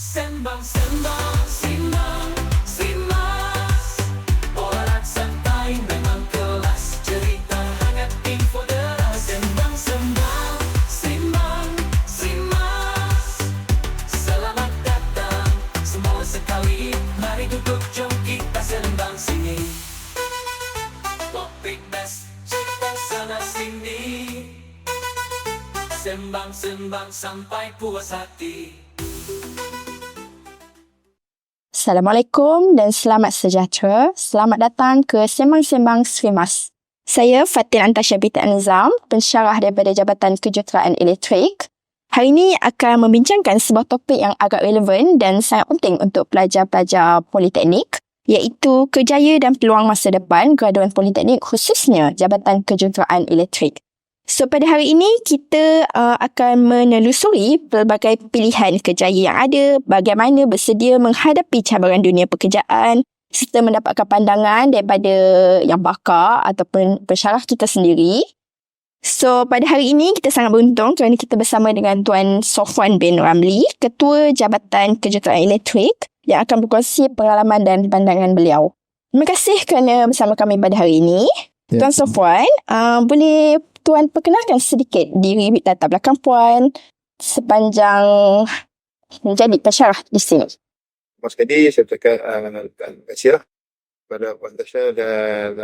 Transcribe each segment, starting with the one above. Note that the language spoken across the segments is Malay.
Sembang-sembang, simak. Borak santai memang kelas. Cerita hangat, info deras. Sembang-sembang, simak. Selamat datang semua sekali. Mari duduk, jom kita sembang sini. Topik best, cerita sana sini. Sembang-sembang sampai puas hati. Assalamualaikum dan selamat sejahtera. Selamat datang ke Sembang-Sembang Srimas. Saya Fatin Antasya binti An-Nizam, pensyarah daripada Jabatan Kejuruteraan Elektrik. Hari ini akan membincangkan sebuah topik yang agak relevan dan sangat penting untuk pelajar-pelajar politeknik, iaitu kerjaya dan peluang masa depan graduan politeknik, khususnya Jabatan Kejuruteraan Elektrik. So, pada hari ini kita akan menelusuri pelbagai pilihan kerjaya yang ada, bagaimana bersedia menghadapi cabaran dunia pekerjaan serta mendapatkan pandangan daripada yang bakar ataupun pensyarah kita sendiri. So, pada hari ini kita sangat beruntung kerana kita bersama dengan Tuan Sofwan bin Ramli, Ketua Jabatan Kejuruteraan Elektrik, yang akan berkongsi pengalaman dan pandangan beliau. Terima kasih kerana bersama kami pada hari ini. Tuan Sofwan, boleh Tuan perkenalkan sedikit diri latar belakang Puan sepanjang menjadi pensyarah di sini. Mas sekali saya ucapkan terima kasih kepada Puan Tasha dan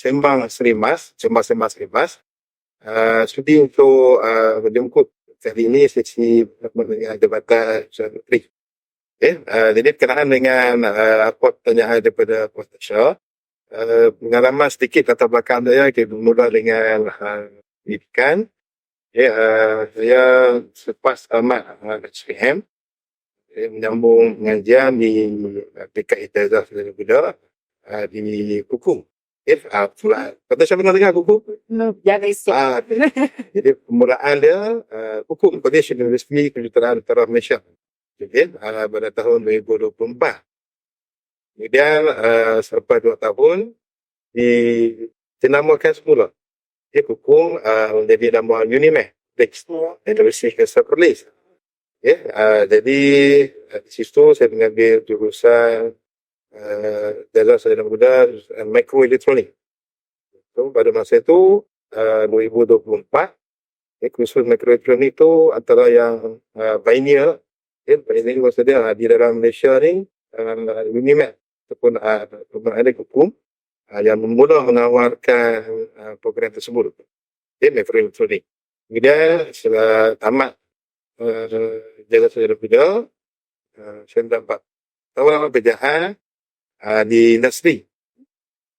Sembang Srimas, Sembang Srimas. Sudi untuk menjemput kali ini sesi Jabatan Elektrik. Jadi berkenaan dengan apa pertanyaan daripada Puan Tasha. Pengalaman sedikit latar belakang saya, kita bermula dengan pendidikan. Saya selepas tamat SPM, saya menyambung pengajian di PKI Ijazah Sarjana Muda di Kukuh. Kata saya pernah dengar Kukuh? Jadi permulaan dia Kukuh College Universiti Kejuruteraan Utara Malaysia. Jadi pada tahun 2024. Kemudian selepas 2 tahun dinamakan semula. Kukuh menjadi nama Unimed University of Perlis. Jadi di situ saya mengambil jurusan Ijazah Sarjana Muda Mikroelektronik. So, pada masa itu 2024, kursus mikroelektronik itu antara yang pioneer. Pioneer maksudnya di dalam Malaysia ni Unimed ataupun ada Kukuh yang mula menawarkan program tersebut, mikroelektronik. Kemudian setelah tamat Ijazah Sarjana Muda, saya dapat tawaran pekerjaan di industri.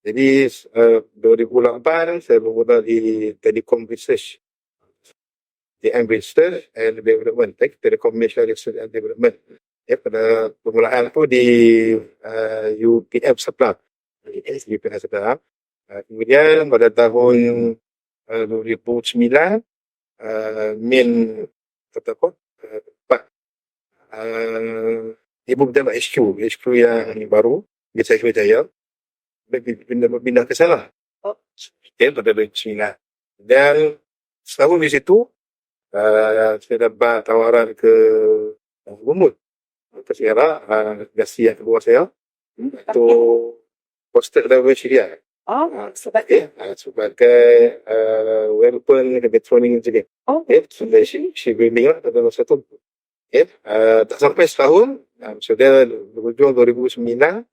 Jadi 2008 saya bermula di Telecom Research, TM Research and Development, Telecommunication Research and Development. Pada permulaan tu di UPM Supply. Kemudian pada tahun 2009 Min tempat ibu pejabat HQ yang baru di Cyber Jaya pindah ke sana. Pada 2009. Dan setahun di situ saya dapat tawaran ke Gumut. Sekarang gasi yang kedua saya untuk posted level syariah. Sebagai weapon electronic engineer. Sudah shipbuilding lah pada masa tu. Tak sampai setahun, sudah berhujung 2009,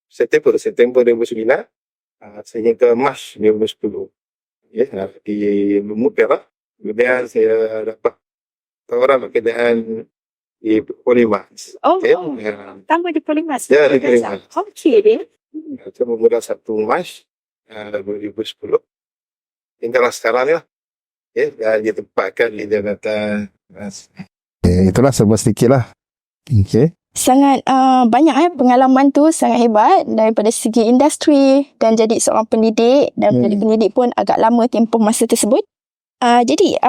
September 2009 sehingga ke Mac 2010. Di Lumut Perak. Kemudian saya dapat tawaran pekerjaan di Polimas. Tambah di Polimas. Ya, di Polimas. Okey. Saya bermula 1 Mac 2010. Hinggalah sekarang ni lah. Dan ditempatkan di Jabatan. Itulah semua sedikit lah. Sangat banyak pengalaman tu sangat hebat daripada segi industri dan jadi seorang pendidik dan menjadi pendidik pun agak lama tempoh masa tersebut. Jadi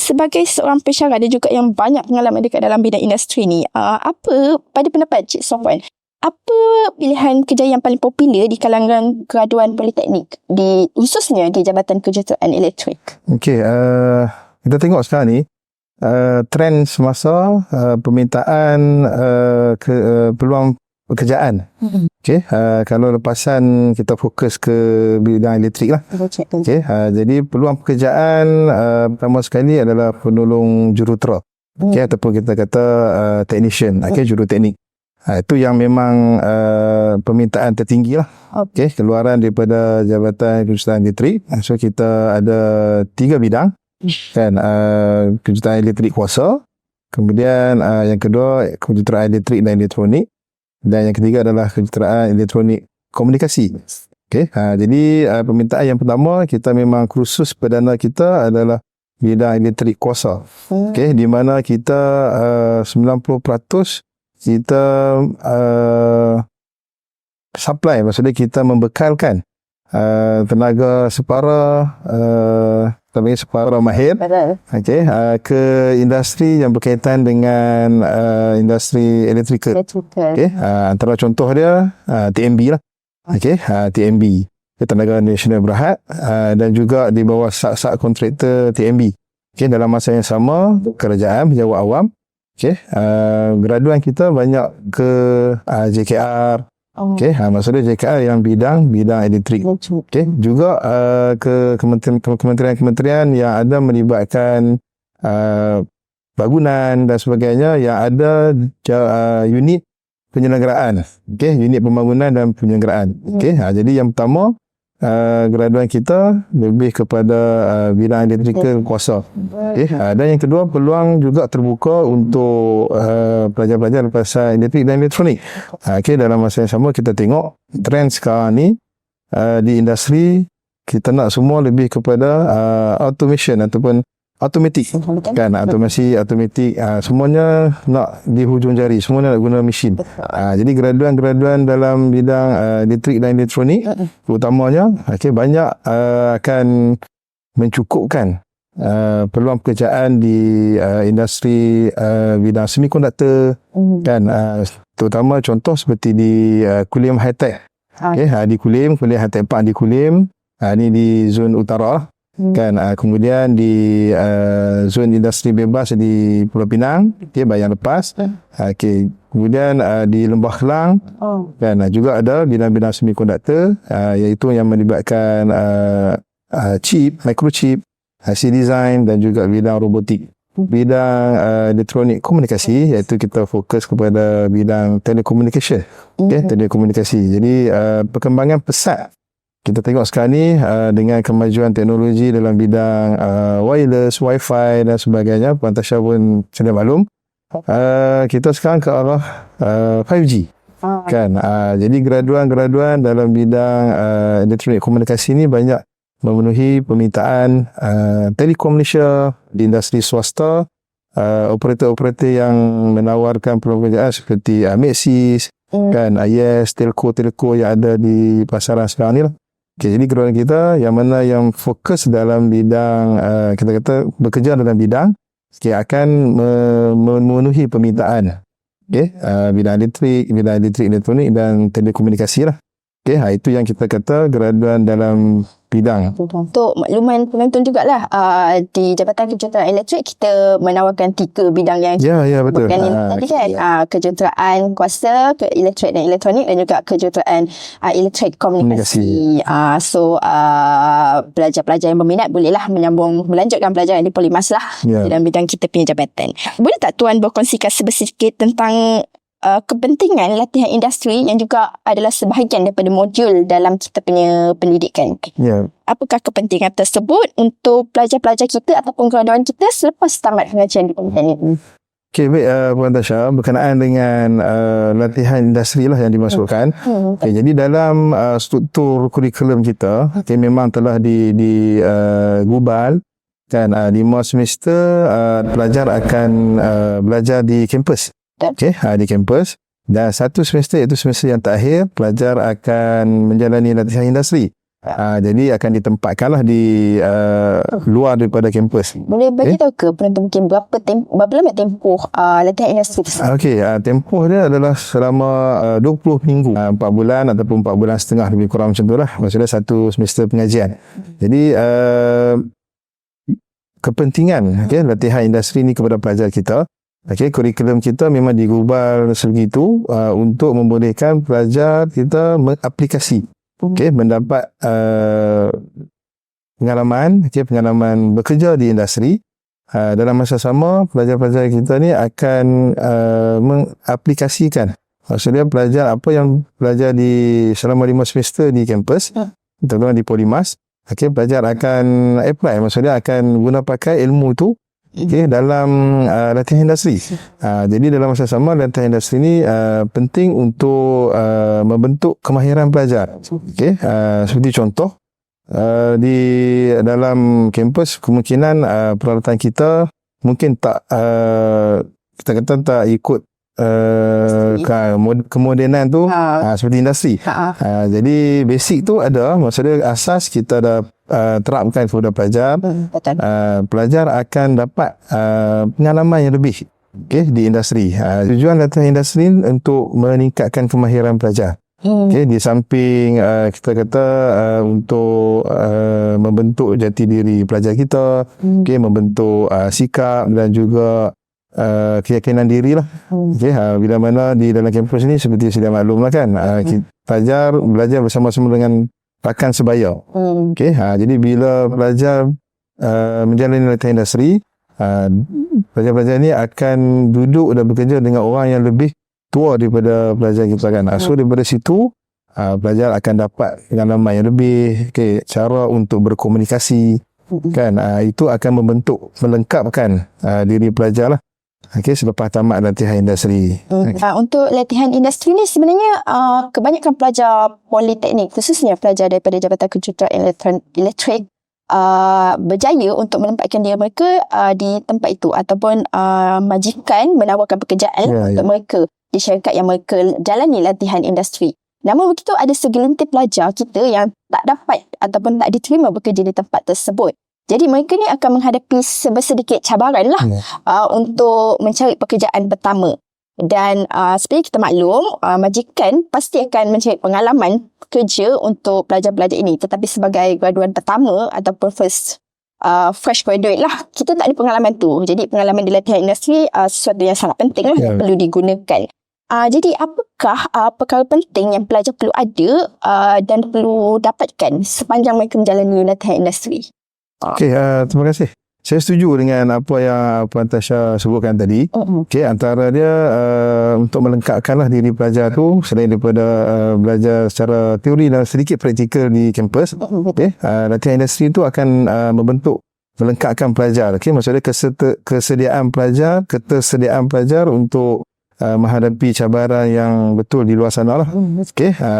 sebagai seorang pensyarah ada juga yang banyak pengalaman dekat dalam bidang industri ni. Apa pada pendapat Cik Sofwan, apa pilihan kerja yang paling popular di kalangan graduan politeknik khususnya di Jabatan Kejuruteraan Elektrik? Okey, kita tengok sekarang ni trend semasa permintaan peluang pekerjaan. Okey, kalau lepasan kita fokus ke bidang elektrik lah. Okey, jadi peluang pekerjaan pertama sekali adalah penolong jurutera. Okey, ataupun kita kata technician, juruteknik. Itu yang memang permintaan tertinggi lah. Okey, keluaran daripada Jabatan Kejuruteraan Elektrik. So kita ada 3 bidang. Kan, kejuruteraan elektrik kuasa, kemudian yang kedua kejuruteraan elektrik dan elektronik, dan yang ketiga adalah kejuruteraan elektronik komunikasi. Okey, jadi permintaan yang pertama kita memang kursus perdana kita adalah bidang elektrik kuasa. Okey, di mana kita 90% kita supply, maksudnya kita membekalkan tenaga separa separa mahir, okey, ke industri yang berkaitan dengan industri elektrikal. Okey, antara contoh dia TMB lah. Okey, TMB, Tenaga Nasional Berhad, dan juga di bawah sak-sak kontraktor TMB. Okey, dalam masa yang sama kerajaan pejabat awam. Okey, graduan kita banyak ke JKR. Okey, maksudnya JKR yang bidang elektrik. Okey, juga ke kementerian-kementerian yang ada melibatkan bangunan dan sebagainya, yang ada unit penyelenggaraan. Okey, unit pembangunan dan penyelenggaraan. Okey, jadi yang pertama graduan kita lebih kepada bidang elektrikal kuasa. Okey, dan yang kedua peluang juga terbuka untuk pelajar-pelajar pasal elektrik dan elektronik. Okey, dalam masa yang sama kita tengok trend sekarang ni di industri kita nak semua lebih kepada automation ataupun automatik, kan, automasi, automatik, semuanya nak di hujung jari, semuanya nak guna mesin. Jadi graduan dalam bidang elektrik dan elektronik terutamanya, banyak akan mencukupkan peluang pekerjaan di industri bidang semikonduktor, kan, terutama contoh seperti di Kulim High Tech. Di Kulim, Kuliah High Tech Park di Kulim, ni di zon utara. Kan, kemudian di zon industri bebas di Pulau Pinang, bayang lepas. Kemudian di Lembah Kelang, kan, juga ada bidang-bidang semikonduktor, iaitu yang melibatkan chip, microchip, IC design dan juga bidang robotik. Bidang elektronik komunikasi, iaitu kita fokus kepada bidang telekomunikasi. Telekomunikasi. Jadi perkembangan pesat kita tengok sekarang ni dengan kemajuan teknologi dalam bidang wireless, wifi dan sebagainya, Puan Tasha pun sedia maklum, kita sekarang ke arah 5G. Kan, jadi graduan dalam bidang elektronik komunikasi ni banyak memenuhi permintaan Telekom Malaysia, di industri swasta, operator-operator yang menawarkan peluang pekerjaan seperti Maxis, kan, IS, telco yang ada di pasaran sekarang ni lah. Okay, jadi graduan kita yang mana yang fokus dalam bidang kita kata bekerja dalam bidang akan memenuhi permintaan. Okay, bidang elektrik, elektronik dan telekomunikasi lah. Okay, itu yang kita kata graduan dalam bidang. Untuk makluman penonton jugalah, di Jabatan Kejuruteraan Elektrik kita menawarkan 3 bidang yang betul. Tadi kan, kejuruteraan kuasa, ke elektrik dan elektronik, dan juga kejuruteraan elektrik komunikasi. So pelajar-pelajar yang berminat bolehlah melanjutkan pelajaran di Polimas lah, dalam bidang kita punya jabatan. Boleh tak Tuan berkongsikan sedikit tentang kepentingan latihan industri yang juga adalah sebahagian daripada modul dalam kita punya pendidikan? Apakah kepentingan tersebut untuk pelajar-pelajar kita ataupun graduan kita selepas tamat pengajian di pendidikan ini? Okey, baik Puan Tasha, berkenaan dengan latihan industri lah yang dimasukkan. Jadi dalam struktur kurikulum kita, memang telah digubal, kan, 5 semester pelajar akan belajar di kampus. Di kampus, dan 1 semester, iaitu semester yang terakhir, pelajar akan menjalani latihan industri. Jadi akan ditempatkanlah di luar daripada kampus. Boleh bagi tahu ke penonton mungkin berapa lama tempoh latihan industri tersebut? Tempoh dia adalah selama 20 minggu, 4 bulan ataupun 4 bulan setengah, lebih kurang macam tu lah. Maksudnya 1 semester pengajian. Jadi kepentingan latihan industri ni kepada pelajar kita. Kurikulum kita memang digubal sebegitu untuk membolehkan pelajar kita mengaplikasi, mendapat pengalaman bekerja di industri. Dalam masa sama, pelajar-pelajar kita ni akan mengaplikasikan. Maksudnya pelajar apa yang belajar selama 5 semester di kampus, terutama di Polimas, pelajar akan apply, maksudnya akan guna pakai ilmu tu dalam latihan industri. Jadi dalam masa sama, latihan industri ni penting untuk membentuk kemahiran pelajar. Seperti contoh, di dalam kampus kemungkinan peralatan kita mungkin tak kita kata tak ikut kemodenan tu seperti industri. Jadi basic tu ada, maksudnya asas kita dah terapkan kepada pelajar. Pelajar akan dapat pengalaman yang lebih di industri. Tujuan latihan industri untuk meningkatkan kemahiran pelajar. Di samping kita kata untuk membentuk jati diri pelajar kita, membentuk sikap dan juga keyakinan diri lah. Bila mana di dalam kampus ni seperti sedia maklum lah kan, pelajar belajar bersama-sama dengan rakan sebaya. Jadi bila pelajar menjalani latihan industri, pelajar-pelajar ni akan duduk dan bekerja dengan orang yang lebih tua daripada pelajar kita kan. So daripada situ pelajar akan dapat pengalaman yang lebih, cara untuk berkomunikasi kan. Itu akan membentuk, melengkapkan diri pelajar lah selepas tamat latihan industri. Untuk latihan industri ni sebenarnya kebanyakan pelajar politeknik, khususnya pelajar daripada Jabatan Kejuruteraan Elektrik, berjaya untuk menempatkan diri mereka di tempat itu, ataupun majikan menawarkan pekerjaan untuk mereka di syarikat yang mereka jalani latihan industri. Namun begitu, ada segelintir pelajar kita yang tak dapat ataupun tak diterima bekerja di tempat tersebut. Jadi mereka ni akan menghadapi sedikit cabaran lah untuk mencari pekerjaan pertama. Dan seperti kita maklum, majikan pasti akan mencari pengalaman kerja untuk pelajar-pelajar ini. Tetapi sebagai graduan pertama ataupun fresh graduate lah, kita tak ada pengalaman tu. Jadi pengalaman di latihan industri sesuatu yang sangat penting lah, yang perlu digunakan. Jadi apakah perkara penting yang pelajar perlu ada dan perlu dapatkan sepanjang mereka menjalani latihan industri? Terima kasih. Saya setuju dengan apa yang Puan Tasha sebutkan tadi. Antara dia untuk melengkapkanlah diri pelajar tu, selain daripada belajar secara teori dan sedikit praktikal di kampus, latihan industri tu akan melengkapkan pelajar. Maksudnya ketersediaan pelajar untuk menghadapi cabaran yang betul di luar sana lah.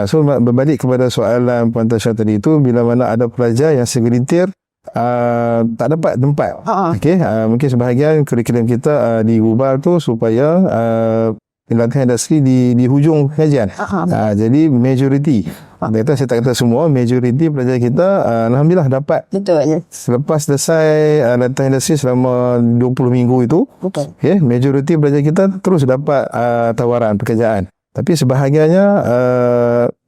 So berbalik kepada soalan Puan Tasha tadi tu, bila mana ada pelajar yang segelintir tak dapat tempat. Mungkin sebahagian kurikulum kita digubal tu supaya latihan industri di hujung kajian. Jadi majoriti, saya tak kata semua, majoriti pelajar kita alhamdulillah dapat. Betul. Selepas selesai latihan industri selama 20 minggu itu, majoriti pelajar kita terus dapat tawaran pekerjaan. Tapi sebahagiannya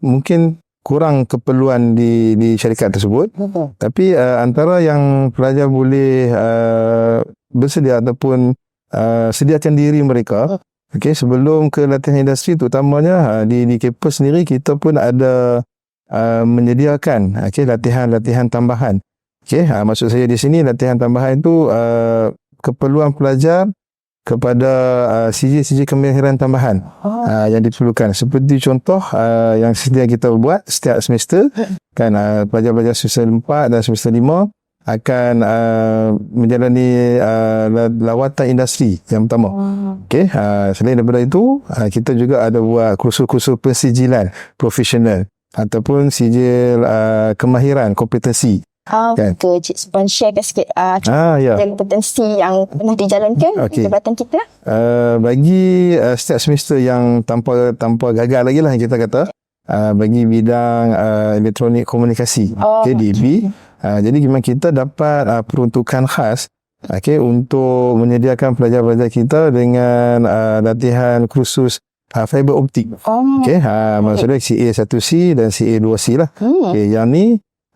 mungkin kurang keperluan di syarikat tersebut. Tapi antara yang pelajar boleh bersedia ataupun sediakan diri mereka sebelum ke latihan industri, terutamanya di kampus sendiri kita pun ada menyediakan latihan tambahan. Maksud saya di sini latihan tambahan itu keperluan pelajar kepada CJ kemahiran tambahan yang diperlukan. Seperti contoh yang sedia kita buat setiap semester kan, pelajar-pelajar semester 4 dan semester 5 akan menjalani lawatan industri yang pertama. Selain daripada itu, kita juga ada buat kursus-kursus pensijilan profesional ataupun sijil kemahiran kompetensi. Cik Puan sharekan sikit kompetensi yang pernah dijalankan di jabatan kita. Bagi setiap semester yang tanpa gagal lagi lah kita kata, bagi bidang elektronik komunikasi, DB. Jadi memang kita dapat peruntukan khas untuk menyediakan pelajar-pelajar kita dengan latihan kursus fiber optik. Maksudnya CA1C dan CA2C lah. Yang ni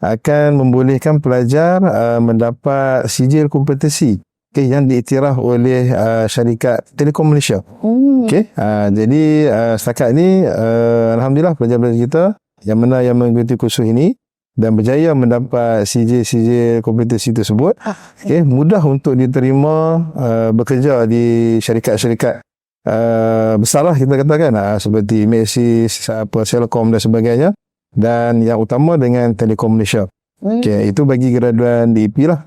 akan membolehkan pelajar mendapat sijil kompetensi yang diiktiraf oleh syarikat Telekom Malaysia. Jadi setakat ni alhamdulillah pelajar-pelajar kita yang mengikuti kursus ini dan berjaya mendapat sijil-sijil kompetensi tersebut, mudah untuk diterima bekerja di syarikat-syarikat besar lah kita katakan, seperti Maxis, Celcom dan sebagainya, dan yang utama dengan Telekom Malaysia. Itu bagi graduan DEP lah.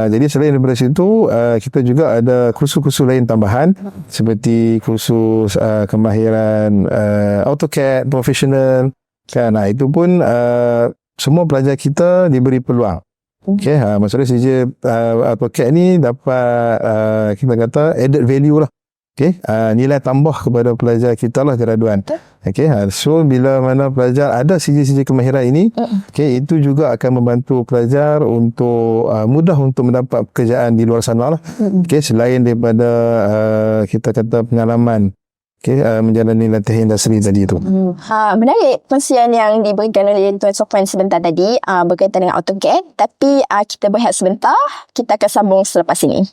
Jadi selain daripada situ, kita juga ada kursus-kursus lain tambahan seperti kursus kemahiran AutoCAD profesional kan. Itu pun semua pelajar kita diberi peluang. Maksudnya sijil AutoCAD ni dapat kita kata added value lah. Nilai tambah kepada pelajar kita lah graduan. So bila mana pelajar ada sijil-sijil kemahiran ini, itu juga akan membantu pelajar untuk mudah untuk mendapat pekerjaan di luar sana lah. Selain daripada kita kata pengalaman menjalani latihan industri tadi itu. Menarik perkongsian yang diberikan oleh Tuan Sofwan sebentar tadi berkaitan dengan AutoCAD. Tapi kita berehat sebentar, kita akan sambung selepas ini.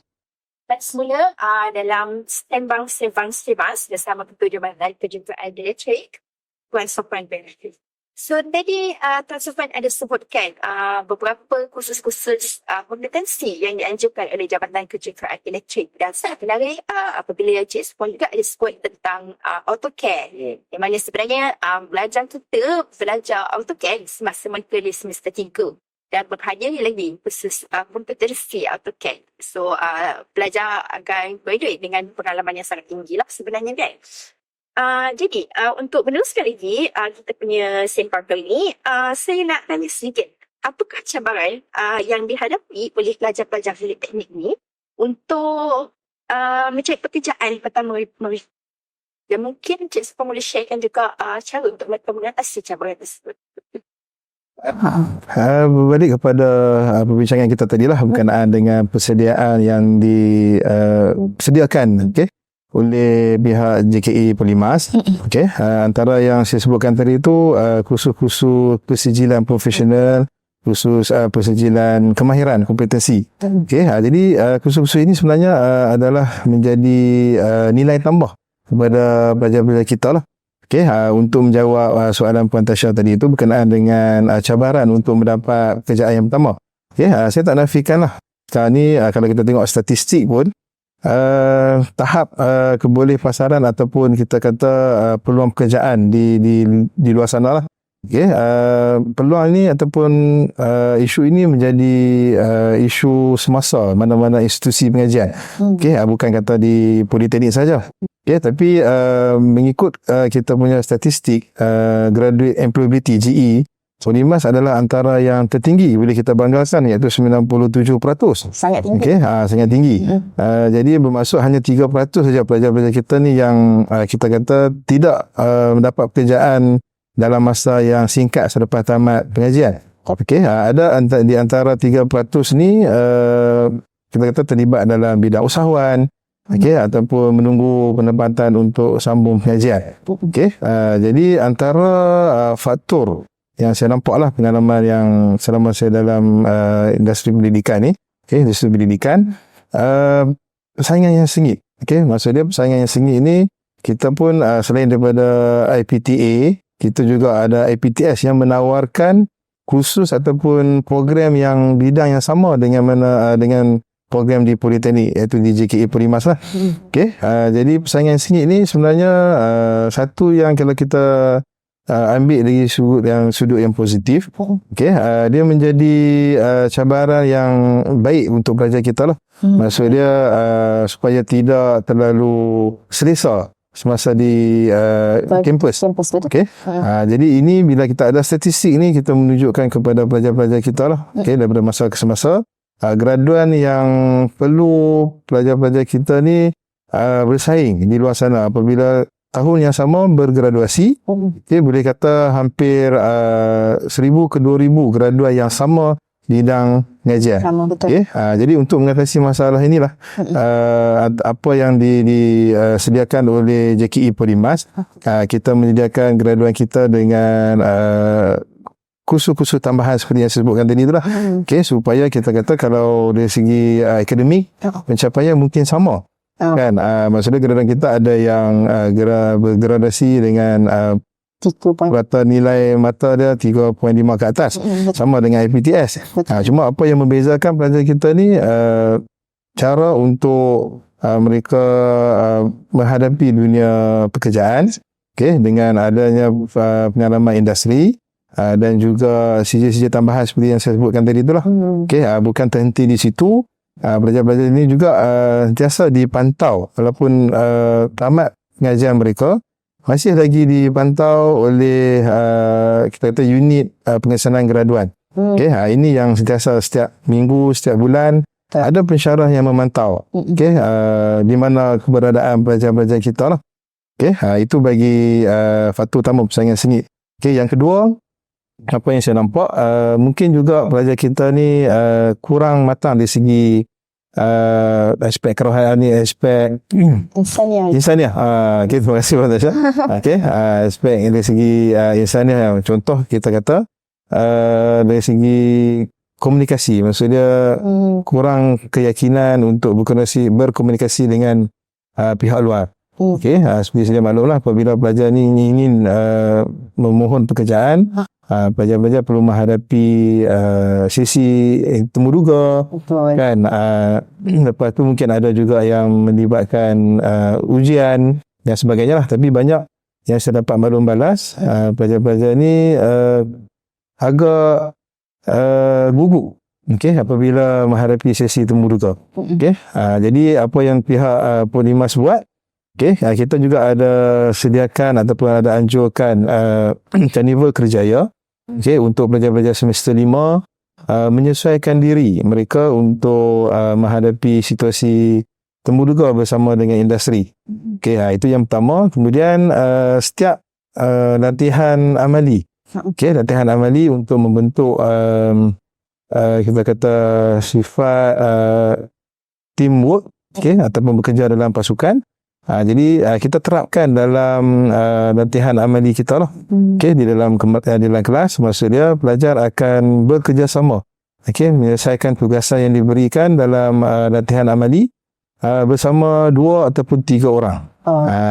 Dan semula dalam sembang-sembang Srimas bersama Ketua Jabatan Kejuruteraan Elektrik, Tuan Sofwan bin Hafiz. So tadi Tuan Sofwan ada sebutkan beberapa kursus-kursus kompetensi yang dianjurkan oleh Jabatan Kejuruteraan Elektrik. Dan sangat menarik apabila Cik Sofwan juga ada sebut tentang AutoCAD. Yang mana sebenarnya belajar kita belajar AutoCAD semasa mereka di semester 3. Dan berhadiah lagi khusus kompetensi AutoCAD. So, pelajar akan graduate dengan pengalaman yang sangat tinggi lah sebenarnya kan. Jadi, untuk meneruskan lagi kita punya sembang kali ini, saya nak tanya sedikit. Apakah cabaran yang dihadapi oleh pelajar-pelajar politeknik ni untuk mencari pekerjaan pertama mereka? Dan mungkin Cik Sofwan boleh sharekan juga cara untuk mereka mengatasi cabaran tersebut. Berbalik kepada perbincangan kita tadi lah berkenaan dengan persediaan yang disediakan oleh pihak JKE Polimas. Antara yang saya sebutkan tadi itu kursus-kursus persijilan profesional, kursus persijilan kemahiran kompetensi. Jadi kursus-kursus ini sebenarnya adalah menjadi nilai tambah kepada pelajar-pelajar kita lah. Untuk menjawab soalan Puan Tasha tadi itu berkenaan dengan cabaran untuk mendapat pekerjaan yang pertama. Saya tak nafikan lah. Sekarang ni kalau kita tengok statistik pun, tahap kebolehpasaran ataupun kita kata peluang pekerjaan di luar sana lah. Peluang ini ataupun isu ini menjadi isu semasa mana-mana institusi pengajian. Bukan kata di politeknik saja. Tapi mengikut kita punya statistik graduate employability GE, Polimas adalah antara yang tertinggi boleh kita banggakan, iaitu 97%. Sangat tinggi. Sangat tinggi. Jadi bermaksud hanya 3% saja pelajar-pelajar kita ni yang kita kata tidak mendapat pekerjaan dalam masa yang singkat selepas tamat pengajian. Ada di antara 3% ni kita kata terlibat dalam bidang usahawan, ataupun menunggu penempatan untuk sambung pengajian. Jadi antara faktor yang saya nampak lah pengalaman yang selama saya dalam industri pendidikan ni, industri pendidikan, persaingan yang sengit. Maksudnya persaingan yang sengit ni, kita pun selain daripada IPTA, kita juga ada IPTS yang menawarkan kursus ataupun program yang bidang yang sama dengan program di Politeknik, iaitu di JKE Polimas lah. Jadi persaingan sengit ni sebenarnya satu yang kalau kita ambil dari sudut yang positif, dia menjadi cabaran yang baik untuk pelajar kita lah. Maksud dia supaya tidak terlalu selesa semasa di kampus. Jadi ini bila kita ada statistik ni, kita menunjukkan kepada pelajar-pelajar kita lah, daripada masa ke semasa, graduan yang perlu pelajar-pelajar kita ni bersaing di luar sana apabila tahun yang sama bergraduasi. Boleh kata hampir 1,000 ke 2,000 graduan yang sama di bidang pengajian. Jadi untuk mengatasi masalah inilah apa yang disediakan oleh JKE Polimas, kita menyediakan graduan kita dengan kursus-kursus tambahan seperti yang saya sebutkan tadi itulah. Okey, supaya kita kata kalau dari segi akademik pencapaian mungkin sama. Kan maksudnya graduan kita ada yang bergradasi dengan 3 point. rata nilai mata dia 3.5 ke atas, sama dengan IPTS. Cuma apa yang membezakan pelajar kita ni cara untuk mereka menghadapi dunia pekerjaan, okey, dengan adanya pengalaman industri dan juga sijil-sijil tambahan seperti yang saya sebutkan tadi itulah. Okey, bukan terhenti di situ. Pelajar-pelajar ini juga sentiasa dipantau walaupun tamat pengajian mereka, masih lagi dipantau oleh kita kata unit pengesanan graduan. Okey, ini yang sentiasa setiap minggu, setiap bulan ada pensyarah yang memantau. Okey, di mana keberadaan pelajar-pelajar kita lah. Okey, itu bagi faktor utama persaingan sengit. Okey, yang kedua, apa yang saya nampak, mungkin juga pelajar kita ni kurang matang dari segi aspek kerohanian, aspek insaniah. Okay, terima kasih Puan Tasha. Okay, aspek dari segi insaniah, contoh kita kata dari segi komunikasi, maksudnya kurang keyakinan untuk berkomunikasi dengan pihak luar. Okey, seperti saya maklumlah, apabila pelajar ni ingin memohon pekerjaan, pelajar-pelajar perlu menghadapi sesi temu duga. Kan, lepas tu mungkin ada juga yang melibatkan ujian dan sebagainya lah. Tapi banyak yang saya dapat maklum balas, pelajar-pelajar ni agak gugup, okey, apabila menghadapi sesi temu duga. Okey, jadi apa yang pihak Polimas buat, okey, kita juga ada sediakan ataupun ada anjurkan Carnival Kerjaya, okey, untuk pelajar-pelajar semester 5 menyesuaikan diri mereka untuk menghadapi situasi temu duga bersama dengan industri. Okey, itu yang pertama. Kemudian setiap latihan amali, okey, latihan amali untuk membentuk kita kata sifat teamwork, okey, ataupun bekerja dalam pasukan. Jadi kita terapkan dalam latihan amali kita lah. Okey, di dalam kelas, maksudnya pelajar akan bekerjasama, okey, menyelesaikan tugasan yang diberikan dalam latihan amali bersama 2 ataupun 3 orang.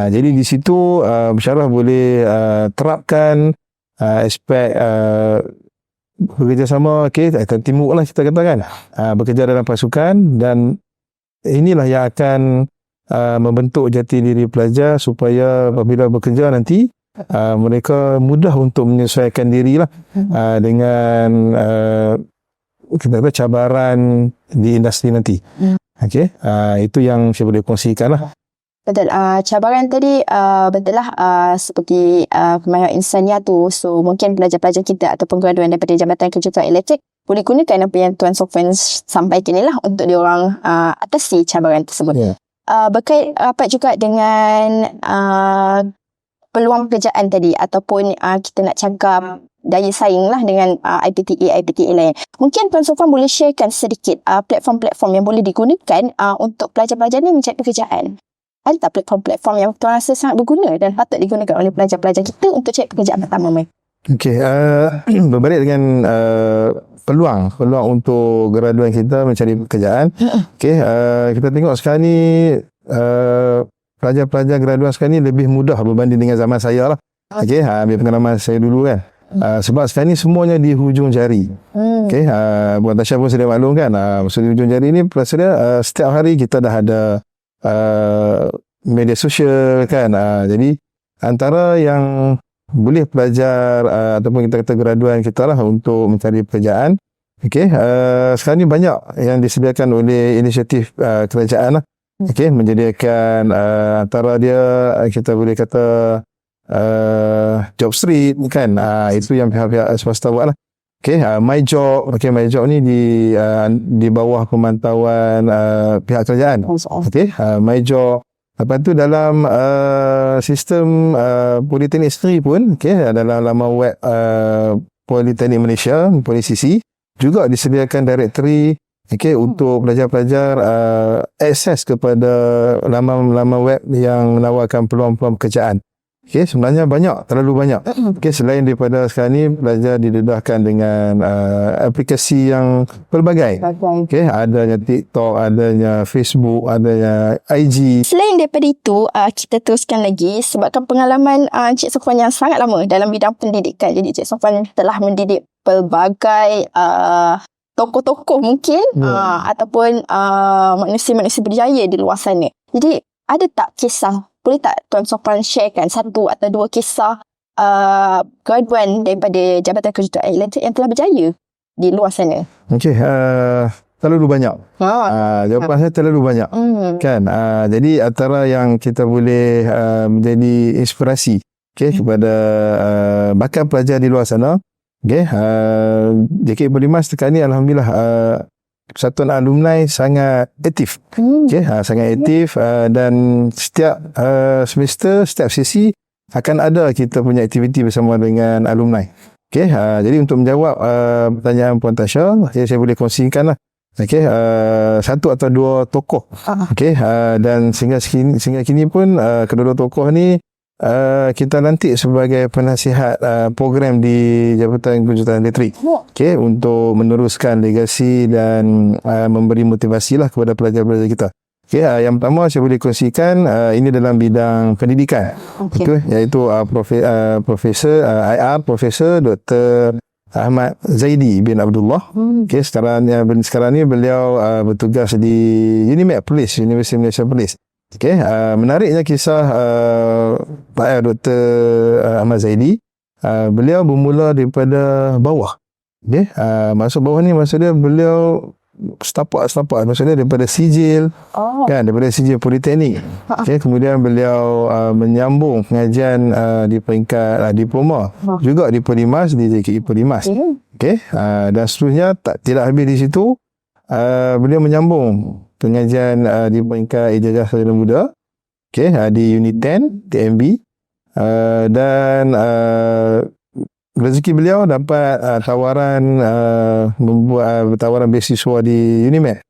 Jadi di situ pensyarah boleh terapkan aspek bekerjasama, okey, teamwork lah kita katakan, bekerja dalam pasukan, dan inilah yang akan membentuk jati diri pelajar supaya apabila bekerja nanti mereka mudah untuk menyesuaikan dirilah dengan kita kata cabaran di industri nanti. Okey, itu yang saya boleh kongsikan lah. Betul, cabaran tadi betul lah, seperti kemahiran insania tu. So mungkin pelajar-pelajar kita ataupun graduan daripada Jabatan Kejuruteraan Elektrik boleh gunakan apa yang Tuan Sofwan sampaikan ni lah untuk diorang atasi cabaran tersebut. Berkait rapat juga dengan peluang pekerjaan tadi, ataupun kita nak cakap daya saing lah dengan IPTA lain. Mungkin Tuan Sofwan boleh sharekan sedikit platform-platform yang boleh digunakan untuk pelajar-pelajar ni mencari pekerjaan. Ada platform-platform yang Tuan rasa sangat berguna dan patut digunakan oleh pelajar-pelajar kita untuk cari pekerjaan pertama mereka? Okey, berbalik dengan peluang untuk graduan kita mencari pekerjaan. Okey, kita tengok sekarang ni pelajar-pelajar graduan sekarang ni lebih mudah berbanding dengan zaman saya lah. Okey, ambil pengalaman saya dulu kan. Sebab sekarang ni semuanya di hujung jari. Okey, Puan Tasha pun sedia maklum kan. Maksud di hujung jari ni maksudnya setiap hari kita dah ada media sosial kan. Jadi antara yang boleh pelajar ataupun kita kata graduan kita lah untuk mencari pekerjaan, okey, sekarang ni banyak yang disediakan oleh inisiatif kerajaan lah. Okey, menyediakan antara dia kita boleh kata Job Street kan, itu yang pihak-pihak swasta buat lah. Okey, My Job, okey, My Job ni di bawah pemantauan pihak kerajaan. Okey, My Job. Lepas tu dalam sistem Politeknik sendiri pun, okey, dalam laman web Politeknik Malaysia, Polisisi, juga disediakan directory, okey, untuk pelajar-pelajar akses kepada laman web yang menawarkan peluang-peluang pekerjaan. Okey, sebenarnya banyak, terlalu banyak. Okey, selain daripada sekarang ni pelajar didedahkan dengan aplikasi yang pelbagai. Okey, adanya TikTok, adanya Facebook, adanya IG. Selain daripada itu, kita teruskan lagi sebabkan pengalaman Cik Sofwan yang sangat lama dalam bidang pendidikan. Jadi Cik Sofwan telah mendidik pelbagai tokoh-tokoh mungkin ataupun manusia-manusia berjaya di luar sana. Jadi ada tak kisah, boleh tak Tuan Sofwan sharekan satu atau dua kisah graduan daripada Jabatan Kejuruteraan Elektrik yang telah berjaya di luar sana? Okey, terlalu banyak. Jawapan saya terlalu banyak. Kan? Jadi antara yang kita boleh menjadi inspirasi kepada bakal pelajar di luar sana. JKI Polimas sekarang ni alhamdulillah Persatuan Alumni sangat aktif. Sangat aktif dan setiap semester, setiap sesi akan ada kita punya aktiviti bersama dengan alumni. Jadi untuk menjawab pertanyaan Puan Tasha, saya boleh kongsikan lah. Satu atau dua tokoh. Dan sehingga kini pun kedua-dua tokoh ni kita lantik sebagai penasihat program di Jabatan Kejuruteraan Elektrik. Untuk meneruskan legasi dan memberi motivasi lah kepada pelajar-pelajar kita. Yang pertama saya boleh kongsikan ini dalam bidang pendidikan. Iaitu Profesor IR Profesor Dr. Ahmad Zaidi bin Abdullah. Sekarang ni beliau bertugas di UNIMAD Perlis, Universiti Malaysia Perlis. Menariknya kisah Dr. Ahmad Zaidi. Beliau bermula daripada bawah. Masuk bawah ni maksud dia beliau setapak maksudnya daripada sijil, daripada sijil politeknik. Kemudian beliau menyambung pengajian di peringkat diploma juga di Polimas, di JKI Polimas. Dan seterusnya tidak habis di situ. Beliau menyambung pengajian di peringkat ijazah sarjana muda di Unit 10 TMB, dan rezeki beliau dapat tawaran membuat tawaran beasiswa di UNIMAD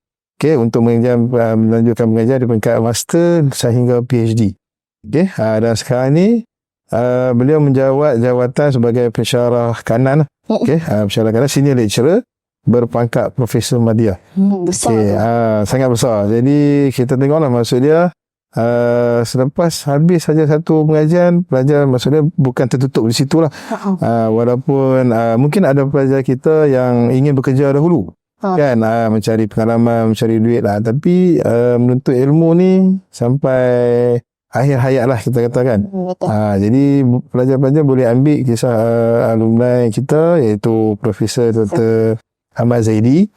untuk melanjutkan pengajian di peringkat master sehingga PhD. Dan sekarang ni beliau menjawat jawatan sebagai pensyarah kanan, pensyarah kanan senior lecturer berpangkat Profesor Madya. Sangat besar. Jadi kita tengoklah maksud dia selepas habis saja satu pengajian, pelajar maksudnya bukan tertutup di situlah. Walaupun mungkin ada pelajar kita yang ingin bekerja dahulu, mencari pengalaman, mencari duit lah, tapi menuntut ilmu ni sampai akhir hayat lah kita katakan. Jadi pelajar-pelajar boleh ambil kisah alumni kita iaitu Profesor Dr. Ahmad Zaidi.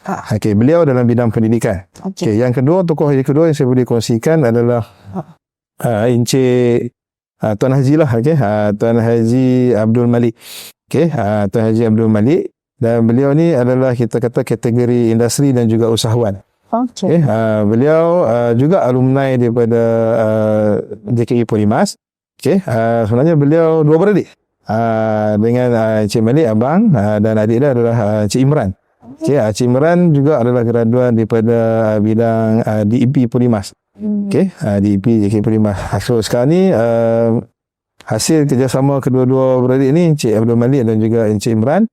Beliau dalam bidang pendidikan. Yang kedua, tokoh yang kedua yang saya boleh kongsikan adalah Encik Tuan Haji lah. Tuan Haji Abdul Malik. Tuan Haji Abdul Malik, dan beliau ni adalah kita kata kategori industri dan juga usahawan. Beliau juga alumni daripada JKI Polimas. Sebenarnya beliau dua beradik. Dengan Encik Malik abang, dan adik dia adalah Encik Imran. Cik Imran juga adalah graduan daripada bidang DEP Polimas. DEP JKI Polimas. So sekarang ni hasil kerjasama kedua-dua beradik ni, Encik Abdul Malik dan juga Encik Imran,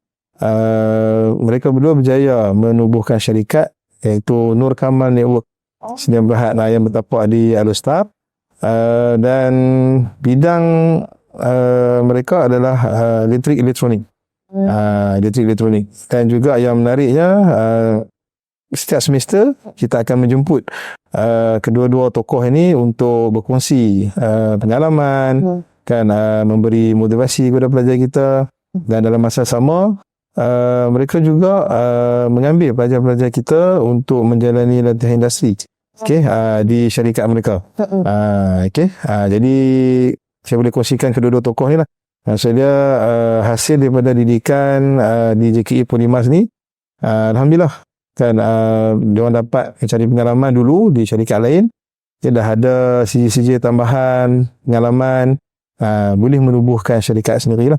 mereka berdua berjaya menubuhkan syarikat iaitu Nur Kamal Network Sdn Bhd yang bertapak di Alostar, dan bidang mereka adalah elektrik elektronik. Dan juga yang menariknya, setiap semester kita akan menjemput kedua-dua tokoh ini untuk berkongsi pengalaman, memberi motivasi kepada pelajar kita, dan dalam masa sama mereka juga mengambil pelajar-pelajar kita untuk menjalani latihan industri di syarikat mereka. Jadi saya boleh kongsikan kedua-dua tokoh ni lah. Maksud dia hasil daripada didikan di JKI Polimas ni, alhamdulillah dia orang dapat mencari pengalaman dulu di syarikat lain. Dia dah ada sijil-sijil tambahan pengalaman, boleh menubuhkan syarikat sendirilah.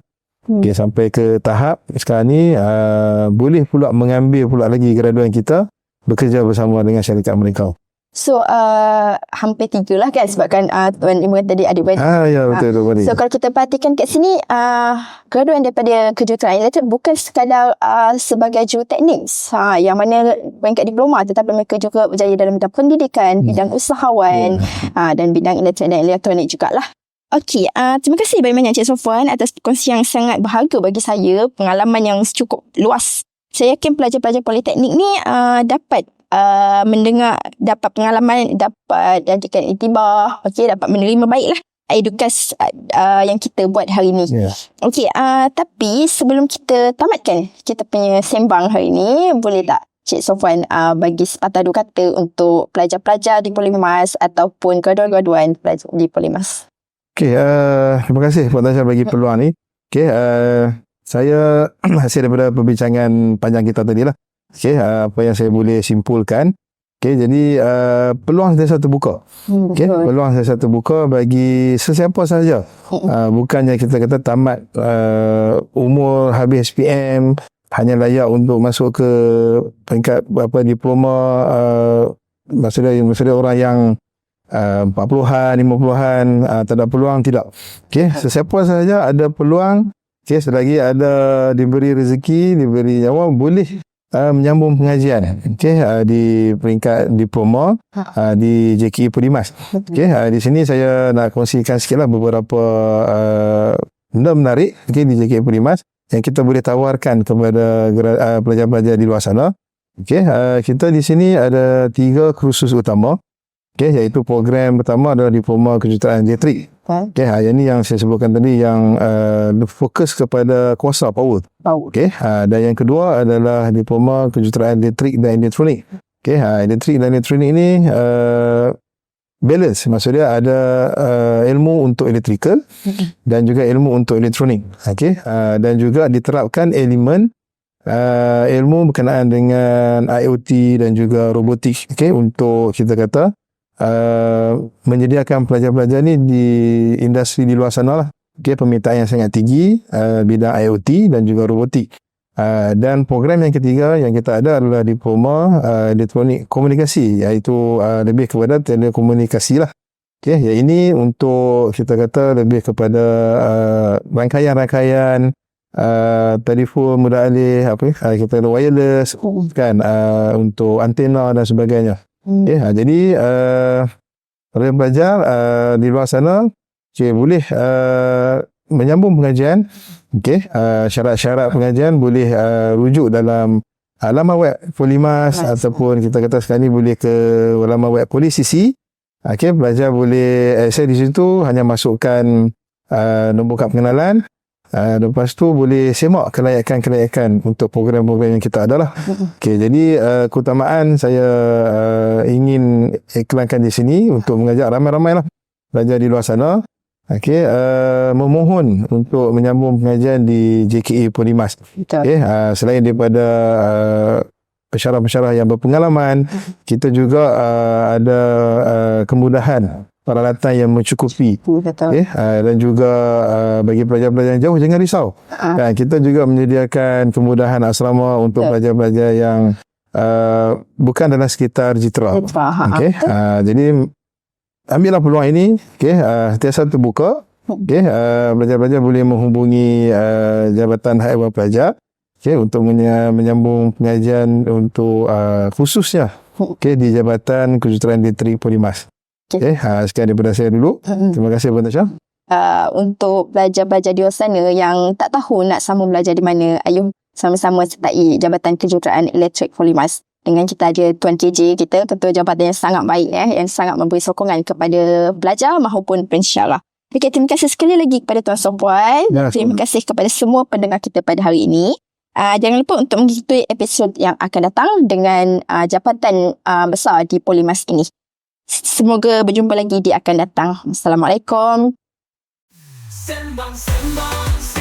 Sampai ke tahap sekarang ni boleh pula mengambil pula lagi graduan kita bekerja bersama dengan syarikat mereka. So hampir 3 lah kan, sebabkan Tuan Imran tadi ada Ya, betul tu tadi. So kalau kita perhatikan kat sini, graduan daripada kejuruteraan elektrik bukan sekadar sebagai juruteknik, yang mana peringkat diploma, tetapi mereka juga berjaya dalam bidang pendidikan, bidang usahawan, dan bidang elektrik dan elektronik jugalah. Okey, terima kasih banyak-banyak Cik Sofwan atas kongsian yang sangat berharga bagi saya, pengalaman yang cukup luas. Saya yakin pelajar-pelajar politeknik ni dapat mendengar, dapat pengalaman, dapat jadikan iktibar, dapat menerima baiklah edukasi yang kita buat hari ni. Okey, tapi sebelum kita tamatkan kita punya sembang hari ni, boleh tak Cik Sofwan bagi sepatah dua kata untuk pelajar-pelajar di Polimas ataupun graduan-graduan pelajar di Polimas? Okey, terima kasih Puan Tasha bagi peluang ni. Okey, saya hasil daripada perbincangan panjang kita tadi lah. Okey, apa yang saya boleh simpulkan. Okey, jadi peluang sentiasa terbuka. Okey, peluang sentiasa terbuka bagi sesiapa sahaja. Bukannya kita kata tamat umur habis SPM hanya layak untuk masuk ke peringkat diploma, maksudnya orang yang 40-an, 50-an, tak ada peluang, tidak. Okey, sesiapa sahaja ada peluang. Okey, selagi ada diberi rezeki, diberi nyawa, boleh menyambung pengajian di peringkat diploma di JKE Polimas. Di sini saya nak kongsikan sikitlah beberapa benda menarik di JKE Polimas yang kita boleh tawarkan kepada pelajar-pelajar di luar sana. Kita di sini ada 3 kursus utama, iaitu program pertama adalah diploma kejuruteraan elektrik. Yang ni yang saya sebutkan tadi, yang fokus kepada kuasa power. Dan yang kedua adalah diploma kejuruteraan elektrik dan elektronik. Elektrik dan elektronik ni balance, maksudnya ada ilmu untuk electrical dan juga ilmu untuk elektronik. Dan juga diterapkan elemen ilmu berkenaan dengan IoT dan juga robotik, untuk kita kata menyediakan pelajar-pelajar ni di industri di luar sana lah. Permintaan yang sangat tinggi bidang IoT dan juga robotik. Dan program yang ketiga yang kita ada adalah diploma elektronik komunikasi, iaitu lebih kepada telekomunikasi lah. Yang ini untuk kita kata lebih kepada rangkaian-rangkaian telefon mudah alih, kita ada wireless kan, untuk antena dan sebagainya. Jadi pelajar di luar sana boleh menyambung pengajian. Syarat-syarat pengajian boleh rujuk dalam laman web Polimas, ataupun kita kata sekarang ni boleh ke laman web Polis CC. Pelajar boleh akses di situ, hanya masukkan nombor kad pengenalan. Lepas tu boleh semak kelayakan untuk program-program yang kita ada lah. Jadi keutamaan saya ingin iklankan di sini untuk mengajak ramai-ramai lah pelajar di luar sana memohon untuk menyambung pengajian di JKE Polimas. Selain daripada pensyarah-pensyarah yang berpengalaman, kita juga ada kemudahan peralatan yang mencukupi. Dan juga bagi pelajar-pelajar yang jauh, jangan risau. Kita juga menyediakan kemudahan asrama untuk pelajar-pelajar yang bukan dalam sekitar Jitra. Jadi ambillah peluang ini. Sentiasa terbuka. Pelajar-pelajar boleh menghubungi Jabatan Hak Ehwal Pelajar untuk menyambung pengajian untuk khususnya di Jabatan Kejuruteraan Elektrik Polimas. Sekian daripada saya dulu. Terima kasih Puan Tasha. Untuk pelajar-pelajar di luar sana yang tak tahu nak sambung belajar di mana, ayuh sama-sama sertai Jabatan Kejuruteraan Elektrik Polimas. Dengan kita ada Tuan KJ kita, ketua jabatan yang sangat baik, yang sangat memberi sokongan kepada pelajar maupun pensyarah. Terima kasih sekali lagi kepada Tuan Sofwan. Terima kasih kepada semua pendengar kita pada hari ini. Jangan lupa untuk mengikuti episod yang akan datang dengan jabatan besar di Polimas ini. Semoga berjumpa lagi di akan datang. Assalamualaikum. Sembang, sembang.